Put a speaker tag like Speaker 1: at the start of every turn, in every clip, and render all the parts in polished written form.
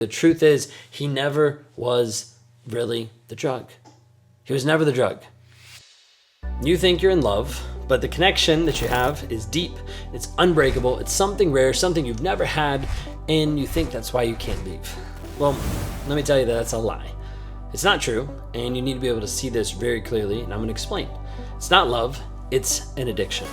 Speaker 1: The truth is, he never was really the drug. He was never the drug. You think you're in love, but the connection that you have is deep, it's unbreakable, it's something rare, something you've never had, and you think that's why you can't leave. Well, let me tell you that's a lie. It's not true, and you need to be able to see this very clearly, and I'm going to explain. It's not love, it's an addiction.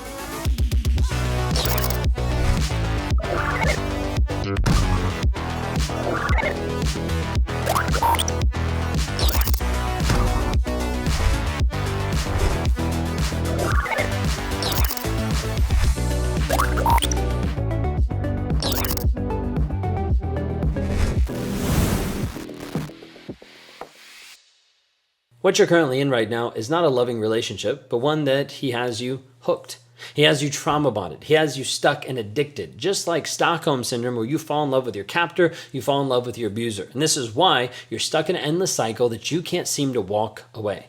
Speaker 1: What you're currently in right now is not a loving relationship, but one that he has you hooked. He has you trauma bonded. He has you stuck and addicted, just like Stockholm Syndrome, where you fall in love with your captor, you fall in love with your abuser. And this is why you're stuck in an endless cycle that you can't seem to walk away.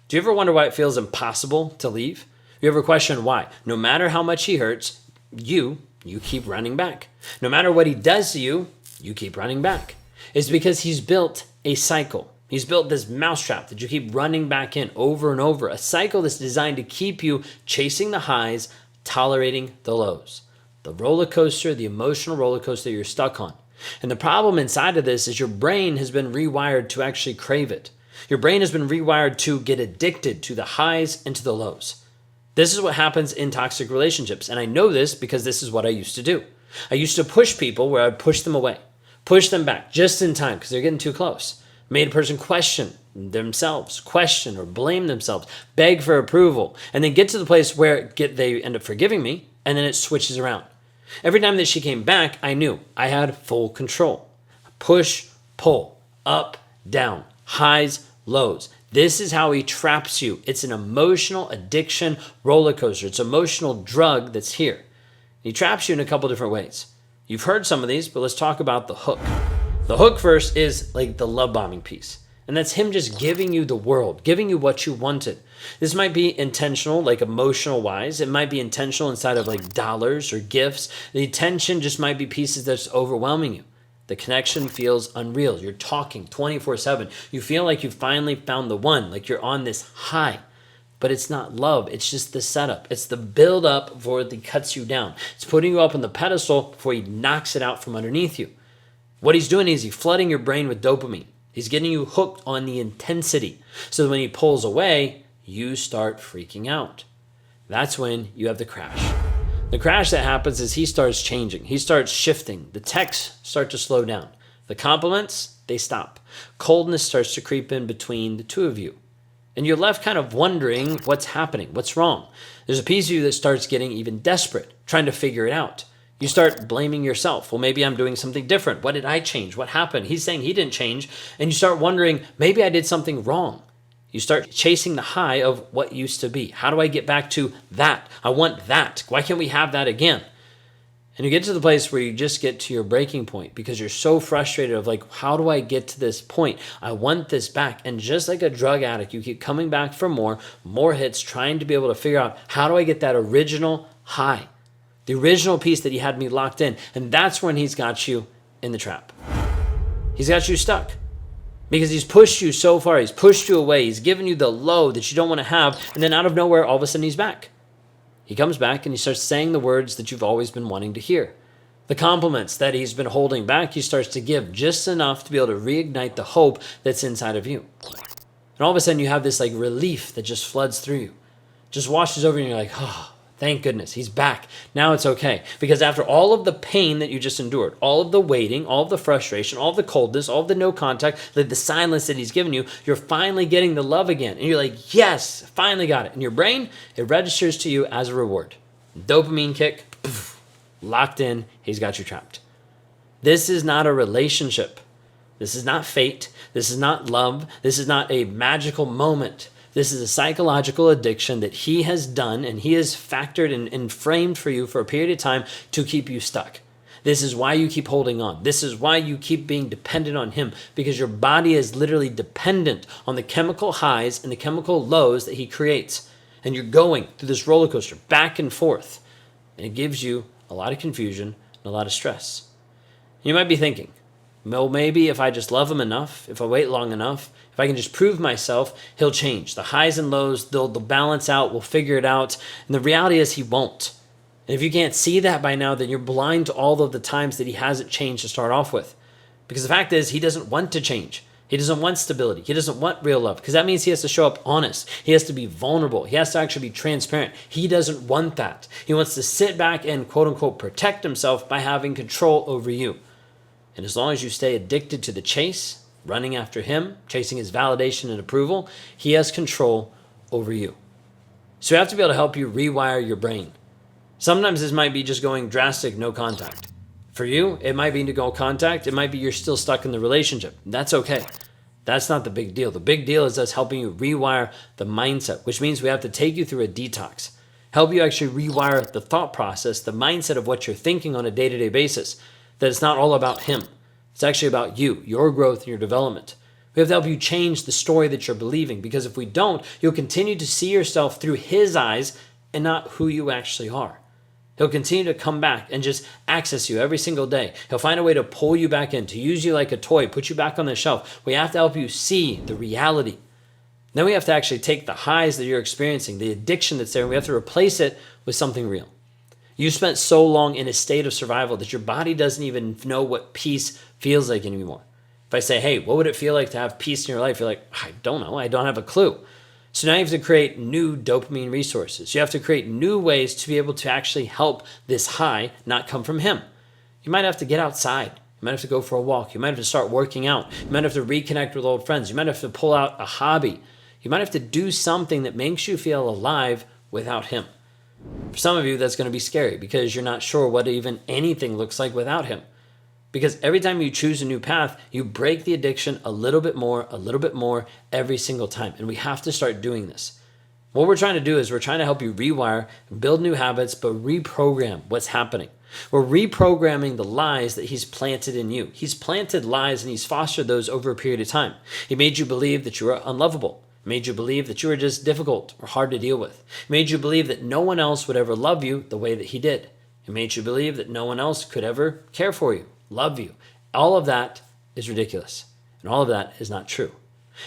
Speaker 1: Do you ever wonder why it feels impossible to leave? You ever question why? No matter how much he hurts, you keep running back. No matter what he does to you, you keep running back. It's because he's built a cycle. He's built this mousetrap that you keep running back in over and over, a cycle that's designed to keep you chasing the highs, tolerating the lows. The roller coaster, the emotional roller coaster you're stuck on. And the problem inside of this is your brain has been rewired to actually crave it. Your brain has been rewired to get addicted to the highs and to the lows. This is what happens in toxic relationships. And I know this because this is what I used to do. I used to push people where I'd push them away, push them back just in time because they're getting too close. Made a person question themselves, question or blame themselves, beg for approval, and then get to the place where they end up forgiving me, and then it switches around. Every time that she came back, I knew I had full control. Push, pull, up, down, highs, lows. This is how he traps you. It's an emotional addiction roller coaster. It's an emotional drug that's here. He traps you in a couple different ways. You've heard some of these, but let's talk about the hook. The hook first is like the love bombing piece. And that's him just giving you the world, giving you what you wanted. This might be intentional, like emotional wise. It might be intentional inside of like dollars or gifts. The attention just might be pieces that's overwhelming you. The connection feels unreal. You're talking 24/7. You feel like you finally found the one, like you're on this high. But it's not love. It's just the setup. It's the build up before he cuts you down. It's putting you up on the pedestal before he knocks it out from underneath you. What he's doing is he's flooding your brain with dopamine. He's getting you hooked on the intensity. So that when he pulls away, you start freaking out. That's when you have the crash. The crash that happens is he starts changing. He starts shifting. The texts start to slow down. The compliments, they stop. Coldness starts to creep in between the two of you. And you're left kind of wondering what's happening, what's wrong. There's a piece of you that starts getting even desperate, trying to figure it out. You start blaming yourself. Well, maybe I'm doing something different. What did I change? What happened? He's saying he didn't change. And you start wondering, maybe I did something wrong. You start chasing the high of what used to be. How do I get back to that? I want that. Why can't we have that again? And you get to the place where you just get to your breaking point because you're so frustrated of like, how do I get to this point? I want this back. And just like a drug addict, you keep coming back for more hits, trying to be able to figure out, how do I get that original high? The original piece that he had me locked in. And that's when he's got you in the trap. He's got you stuck because he's pushed you so far. He's pushed you away. He's given you the low that you don't want to have. And then out of nowhere, all of a sudden he's back. He comes back and he starts saying the words that you've always been wanting to hear. The compliments that he's been holding back, he starts to give just enough to be able to reignite the hope that's inside of you. And all of a sudden you have this like relief that just floods through you. Just washes over you and you're like, oh, thank goodness, he's back. Now it's okay. Because after all of the pain that you just endured, all of the waiting, all of the frustration, all of the coldness, all of the no contact, the silence that he's given you, you're finally getting the love again. And you're like, yes, finally got it. And your brain, it registers to you as a reward. Dopamine kick, poof, locked in, he's got you trapped. This is not a relationship. This is not fate. This is not love. This is not a magical moment. This is a psychological addiction that he has done and he has factored and framed for you for a period of time to keep you stuck. This is why you keep holding on. This is why you keep being dependent on him, because your body is literally dependent on the chemical highs and the chemical lows that he creates. And you're going through this roller coaster back and forth. And it gives you a lot of confusion and a lot of stress. You might be thinking, Well, maybe if I just love him enough, if I wait long enough, if I can just prove myself, he'll change. The highs and lows, they'll balance out, we'll figure it out. And the reality is he won't. And if you can't see that by now, then you're blind to all of the times that he hasn't changed to start off with. Because the fact is, he doesn't want to change. He doesn't want stability. He doesn't want real love, because that means he has to show up honest. He has to be vulnerable. He has to actually be transparent. He doesn't want that. He wants to sit back and quote unquote protect himself by having control over you. And as long as you stay addicted to the chase, running after him, chasing his validation and approval, he has control over you. So we have to be able to help you rewire your brain. Sometimes this might be just going drastic, no contact. For you, it might be to go contact. It might be you're still stuck in the relationship. That's okay. That's not the big deal. The big deal is us helping you rewire the mindset, which means we have to take you through a detox, help you actually rewire the thought process, the mindset of what you're thinking on a day-to-day basis, that it's not all about him. It's actually about you, your growth, and your development. We have to help you change the story that you're believing, because if we don't, you'll continue to see yourself through his eyes and not who you actually are. He'll continue to come back and just access you every single day. He'll find a way to pull you back in, to use you like a toy, put you back on the shelf. We have to help you see the reality. Then we have to actually take the highs that you're experiencing, the addiction that's there, and we have to replace it with something real. You spent so long in a state of survival that your body doesn't even know what peace feels like anymore. If I say, hey, what would it feel like to have peace in your life? You're like, I don't know. I don't have a clue. So now you have to create new dopamine resources. You have to create new ways to be able to actually help this high not come from him. You might have to get outside. You might have to go for a walk. You might have to start working out. You might have to reconnect with old friends. You might have to pull out a hobby. You might have to do something that makes you feel alive without him. For some of you, that's going to be scary because you're not sure what even anything looks like without him. Because every time you choose a new path, you break the addiction a little bit more every single time. And we have to start doing this. What we're trying to do is we're trying to help you rewire, build new habits, but reprogram what's happening. We're reprogramming the lies that he's planted in you. He's planted lies and he's fostered those over a period of time. He made you believe that you were unlovable. He made you believe that you were just difficult or hard to deal with. He made you believe that no one else would ever love you the way that he did. He made you believe that no one else could ever care for you, love you. All of that is ridiculous. And all of that is not true.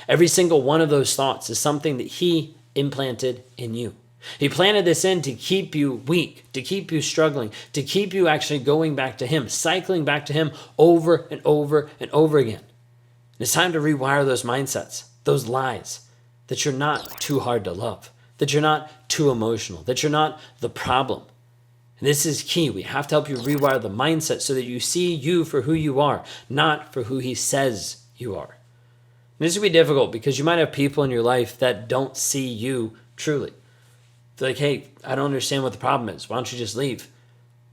Speaker 1: Every single one of those thoughts is something that he implanted in you. He planted this in to keep you weak, to keep you struggling, to keep you actually going back to him, cycling back to him over and over and over again. And it's time to rewire those mindsets, those lies, that you're not too hard to love, that you're not too emotional, that you're not the problem. And this is key. We have to help you rewire the mindset so that you see you for who you are, not for who he says you are. And this will be difficult because you might have people in your life that don't see you truly. They're like, hey, I don't understand what the problem is. Why don't you just leave?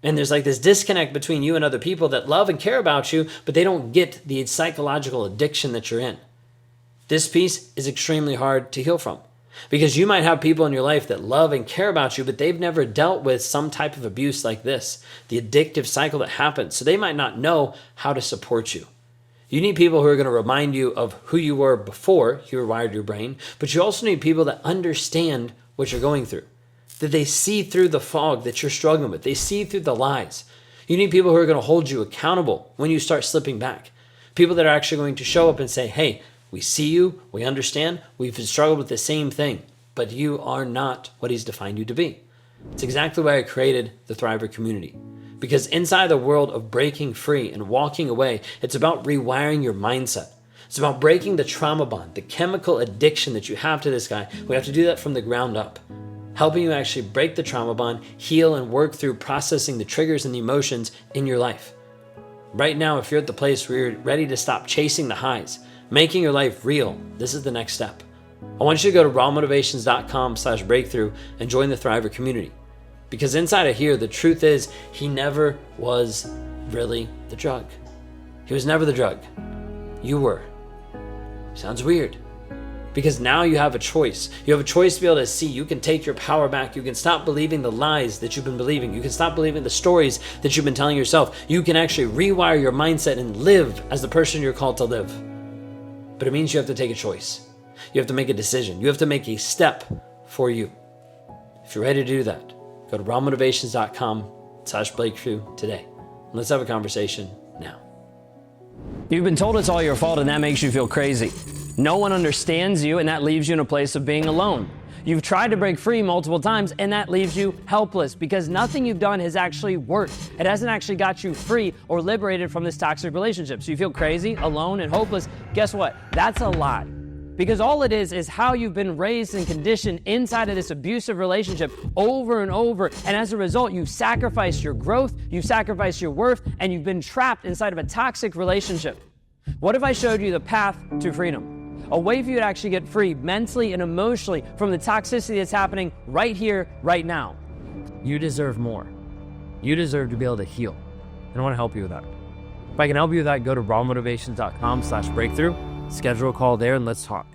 Speaker 1: And there's like this disconnect between you and other people that love and care about you, but they don't get the psychological addiction that you're in. This piece is extremely hard to heal from because you might have people in your life that love and care about you, but they've never dealt with some type of abuse like this, the addictive cycle that happens. So they might not know how to support you. You need people who are going to remind you of who you were before you rewired your brain, but you also need people that understand what you're going through, that they see through the fog that you're struggling with. They see through the lies. You need people who are going to hold you accountable when you start slipping back. People that are actually going to show up and say, hey, we see you, we understand, we've struggled with the same thing, but you are not what he's defined you to be. It's exactly why I created the Thriver community. Because inside the world of breaking free and walking away, it's about rewiring your mindset. It's about breaking the trauma bond, the chemical addiction that you have to this guy. We have to do that from the ground up. Helping you actually break the trauma bond, heal, and work through processing the triggers and the emotions in your life. Right now, if you're at the place where you're ready to stop chasing the highs, making your life real, this is the next step. I want you to go to rawmotivations.com/breakthrough and join the Thriver community. Because inside of here, the truth is he never was really the drug. He was never the drug. You were. Sounds weird. Because now you have a choice. You have a choice to be able to see. You can take your power back. You can stop believing the lies that you've been believing. You can stop believing the stories that you've been telling yourself. You can actually rewire your mindset and live as the person you're called to live. But it means you have to take a choice. You have to make a decision. You have to make a step for you. If you're ready to do that, go to rawmotivations.com/breakthrough today. Let's have a conversation now. You've been told it's all your fault, and that makes you feel crazy. No one understands you, and that leaves you in a place of being alone. You've tried to break free multiple times, and that leaves you helpless because nothing you've done has actually worked. It hasn't actually got you free or liberated from this toxic relationship. So you feel crazy, alone, and hopeless. Guess what? That's a lie. Because all it is how you've been raised and conditioned inside of this abusive relationship over and over. And as a result, you've sacrificed your growth, you've sacrificed your worth, and you've been trapped inside of a toxic relationship. What if I showed you the path to freedom? A way for you to actually get free mentally and emotionally from the toxicity that's happening right here, right now. You deserve more. You deserve to be able to heal. And I want to help you with that. If I can help you with that, go to rawmotivations.com/breakthrough, schedule a call there, and let's talk.